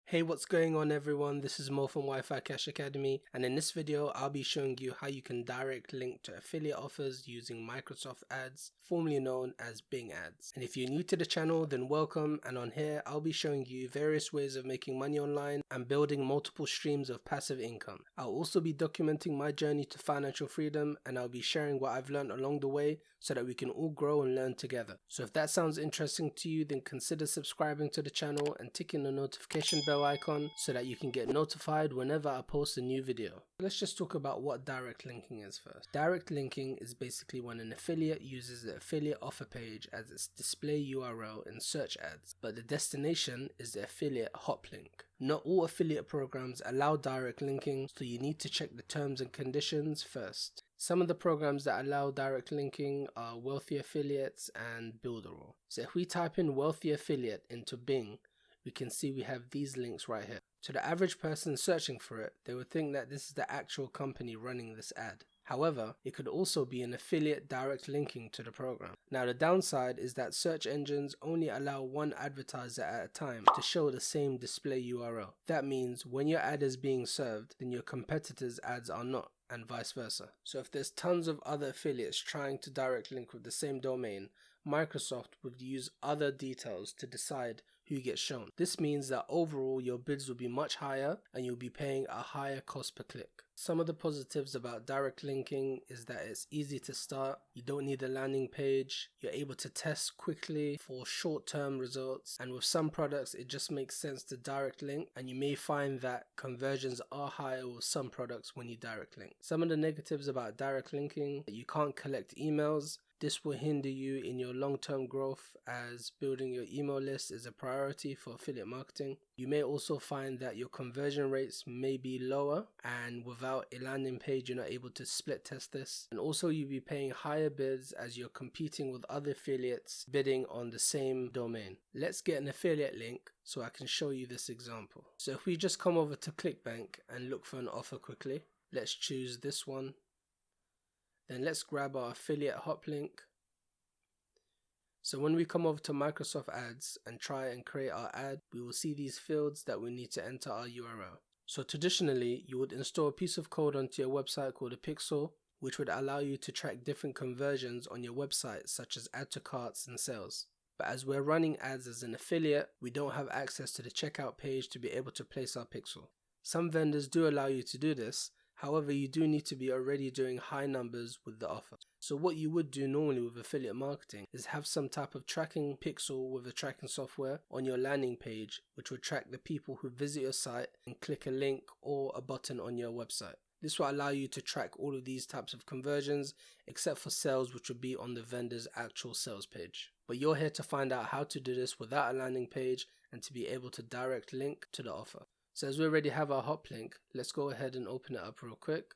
Hey, what's going on everyone? This is Mo from Wi-Fi Cash Academy, and in this video I'll be showing you how you can direct link to affiliate offers using Microsoft Ads, formerly known as Bing Ads. And if you're new to the channel, then welcome, and on here I'll be showing you various ways of making money online and building multiple streams of passive income. I'll also be documenting my journey to financial freedom, and I'll be sharing what I've learned along the way so that we can all grow and learn together. So if that sounds interesting to you, then consider subscribing to the channel and ticking the notification bell icon so that you can get notified whenever I post a new video. Let's just talk about what direct linking is first. Direct linking is basically when an affiliate uses the affiliate offer page as its display URL in search ads, but the destination is the affiliate hop link. Not all affiliate programs allow direct linking, so you need to check the terms and conditions first. Some of the programs that allow direct linking are Wealthy Affiliates and Builderall. So if we type in Wealthy Affiliate into Bing, we can see we have these links right here. To the average person searching for it, they would think that this is the actual company running this ad. However, it could also be an affiliate direct linking to the program. Now the downside is that search engines only allow one advertiser at a time to show the same display URL. That means when your ad is being served, then your competitors' ads are not, and vice versa. So if there's tons of other affiliates trying to direct link with the same domain, Microsoft would use other details to decide who gets shown. This means that overall your bids will be much higher and you'll be paying a higher cost per click. Some of the positives about direct linking is that it's easy to start, you don't need a landing page, you're able to test quickly for short-term results, and with some products it just makes sense to direct link, and you may find that conversions are higher with some products when you direct link. Some of the negatives about direct linking: you can't collect emails. This will hinder you in your long-term growth, as building your email list is a priority for affiliate marketing. You may also find that your conversion rates may be lower, and without a landing page you're not able to split test this. And also you'll be paying higher bids as you're competing with other affiliates bidding on the same domain. Let's get an affiliate link so I can show you this example. So if we just come over to ClickBank and look for an offer quickly, let's choose this one. Then let's grab our affiliate hop link. So when we come over to Microsoft Ads and try and create our ad, we will see these fields that we need to enter our URL. So traditionally, you would install a piece of code onto your website called a pixel, which would allow you to track different conversions on your website, such as add to carts and sales. But as we're running ads as an affiliate, we don't have access to the checkout page to be able to place our pixel. Some vendors do allow you to do this. However, you do need to be already doing high numbers with the offer. So what you would do normally with affiliate marketing is have some type of tracking pixel with a tracking software on your landing page, which would track the people who visit your site and click a link or a button on your website. This will allow you to track all of these types of conversions, except for sales, which would be on the vendor's actual sales page. But you're here to find out how to do this without a landing page and to be able to direct link to the offer. So as we already have our hop link, let's go ahead and open it up real quick.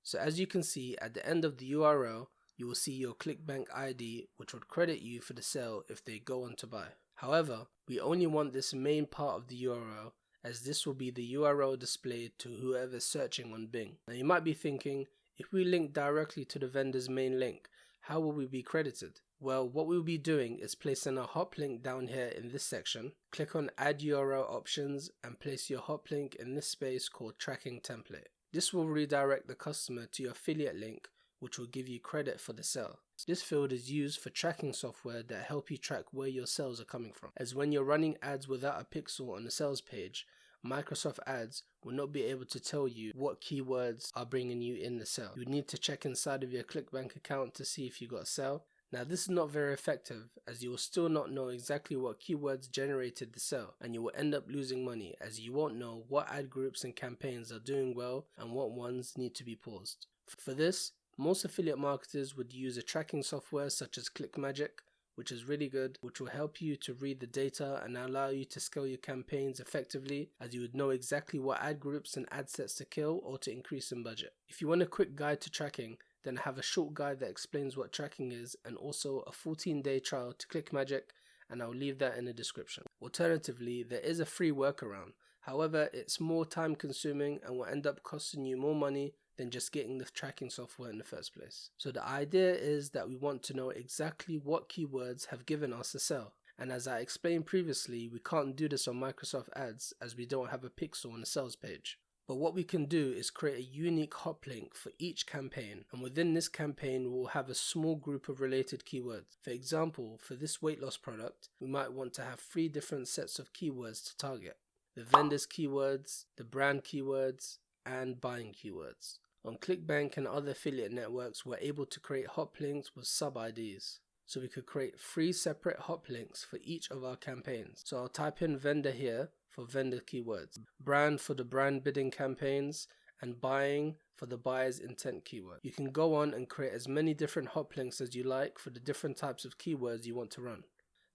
So as you can see, at the end of the URL, you will see your ClickBank ID, which would credit you for the sale if they go on to buy. However, we only want this main part of the URL, as this will be the URL displayed to whoever's searching on Bing. Now you might be thinking, if we link directly to the vendor's main link, how will we be credited? Well, what we'll be doing is placing a hop link down here in this section. Click on Add URL Options and place your hop link in this space called Tracking Template. This will redirect the customer to your affiliate link, which will give you credit for the sale. This field is used for tracking software that help you track where your sales are coming from, as when you're running ads without a pixel on the sales page, Microsoft Ads will not be able to tell you what keywords are bringing you in the sale. You need to check inside of your ClickBank account to see if you got a sale. Now this is not very effective, as you will still not know exactly what keywords generated the sale, and you will end up losing money, as you won't know what ad groups and campaigns are doing well and what ones need to be paused. For this, most affiliate marketers would use a tracking software such as ClickMagick, which is really good, which will help you to read the data and allow you to scale your campaigns effectively, as you would know exactly what ad groups and ad sets to kill or to increase in budget. If you want a quick guide to tracking, then I have a short guide that explains what tracking is, and also a 14-day trial to ClickMagick, and I'll leave that in the description. Alternatively, there is a free workaround. However, it's more time consuming and will end up costing you more money than just getting the tracking software in the first place. So the idea is that we want to know exactly what keywords have given us a sale, And as I explained previously, we can't do this on Microsoft Ads as we don't have a pixel on the sales page. But what we can do is create a unique hop link for each campaign, and within this campaign we'll have a small group of related keywords. For example, for this weight loss product, we might want to have 3 different sets of keywords to target: the vendor's keywords, the brand keywords, and buying keywords. On ClickBank and other affiliate networks, we're able to create hop links with sub-IDs. So we could create 3 separate hop links for each of our campaigns. So I'll type in vendor here for vendor keywords, brand for the brand bidding campaigns, and buying for the buyer's intent keyword. You can go on and create as many different hop links as you like for the different types of keywords you want to run.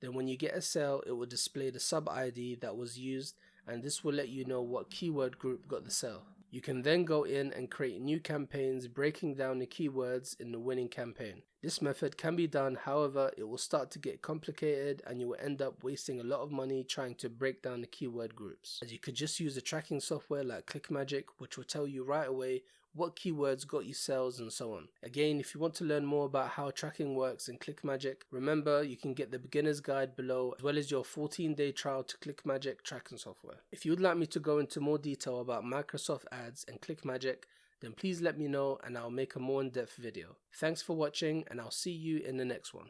Then when you get a sale, it will display the sub ID that was used, and this will let you know what keyword group got the sale. You can then go in and create new campaigns breaking down the keywords in the winning campaign. This method can be done, however, it will start to get complicated and you will end up wasting a lot of money trying to break down the keyword groups, as you could just use a tracking software like ClickMagick, which will tell you right away what keywords got you sales and so on. Again, if you want to learn more about how tracking works in ClickMagick, remember you can get the beginner's guide below as well as your 14-day trial to ClickMagick tracking software. If you would like me to go into more detail about Microsoft Ads and ClickMagick, then please let me know and I'll make a more in-depth video. Thanks for watching and I'll see you in the next one.